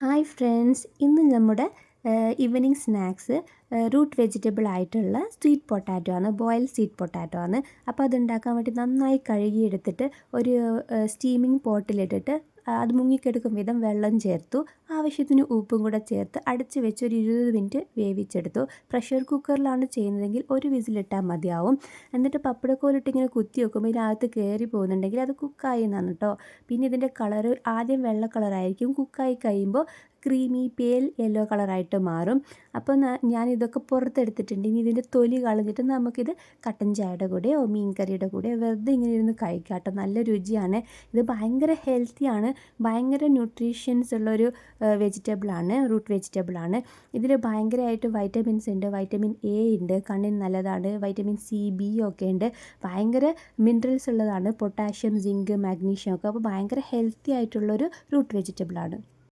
Hi friends, ഇന്ന് നമ്മുടെ evening snacks root vegetable ആയിട്ടുള്ള സ്വീറ്റ് പൊട്ടാറ്റോ ആണ്, ബോയിൽഡ് സ്വീറ്റ് പൊട്ടാറ്റോ ആണ്. അപ്പോൾ അതുണ്ടാക്കാൻ വേണ്ടി നന്നായി കഴുകിയെടുത്തിട്ട് ഒരു സ്റ്റീമിംഗ് പോട്ടിലിട്ടിട്ട് അത് മുങ്ങിക്കെടുക്കും വിധം വെള്ളം ചേർത്തു, ആവശ്യത്തിന് ഉപ്പും കൂടെ ചേർത്ത് അടച്ച് വെച്ച് ഒരു 20 മിനിറ്റ് വേവിച്ചെടുത്തു. പ്രഷർ കുക്കറിലാണ് ചെയ്യുന്നതെങ്കിൽ ഒരു വിസിലിട്ടാൽ മതിയാവും. എന്നിട്ട് പപ്പടക്കോലിട്ട് ഇങ്ങനെ കുത്തി വെക്കുമ്പോൾ ഇതിനകത്ത് കയറി പോകുന്നുണ്ടെങ്കിൽ അത് കുക്കായി എന്നാണ് കേട്ടോ. പിന്നെ ഇതിൻ്റെ കളറ് ആദ്യം വെള്ള കളറായിരിക്കും, കുക്കായി കഴിയുമ്പോൾ ക്രീമി പേൽ യെല്ലോ കളറായിട്ട് മാറും. അപ്പോൾ ഞാൻ ഇതൊക്കെ പുറത്തെടുത്തിട്ടുണ്ട്. ഇനി ഇതിൻ്റെ തൊലി കളഞ്ഞിട്ട് നമുക്കിത് കട്ടൻ ചായയുടെ കൂടെയോ മീൻ കറിയുടെ കൂടെയോ വെറുതെ ഇങ്ങനെ ഇരുന്ന് കഴിക്കാം കേട്ടോ. നല്ല രുചിയാണ്. ഇത് ഭയങ്കര ഹെൽത്തിയാണ്, ഭയങ്കര ന്യൂട്രീഷ്യൻസ് ഉള്ളൊരു വെജിറ്റബിളാണ്, റൂട്ട് വെജിറ്റബിളാണ്. ഇതിൽ ഭയങ്കരമായിട്ട് വൈറ്റമിൻസ് ഉണ്ട്. വൈറ്റമിൻ എ ഉണ്ട്, കണ്ണിന് നല്ലതാണ്. വൈറ്റമിൻ സി, ബി ഒക്കെ ഉണ്ട്. ഭയങ്കര മിനറൽസ് ഉള്ളതാണ്, പൊട്ടാഷ്യം, സിങ്ക്, മാഗ്നീഷ്യം ഒക്കെ. അപ്പോൾ ഭയങ്കര ഹെൽത്തി ആയിട്ടുള്ളൊരു റൂട്ട് വെജിറ്റബിളാണ്.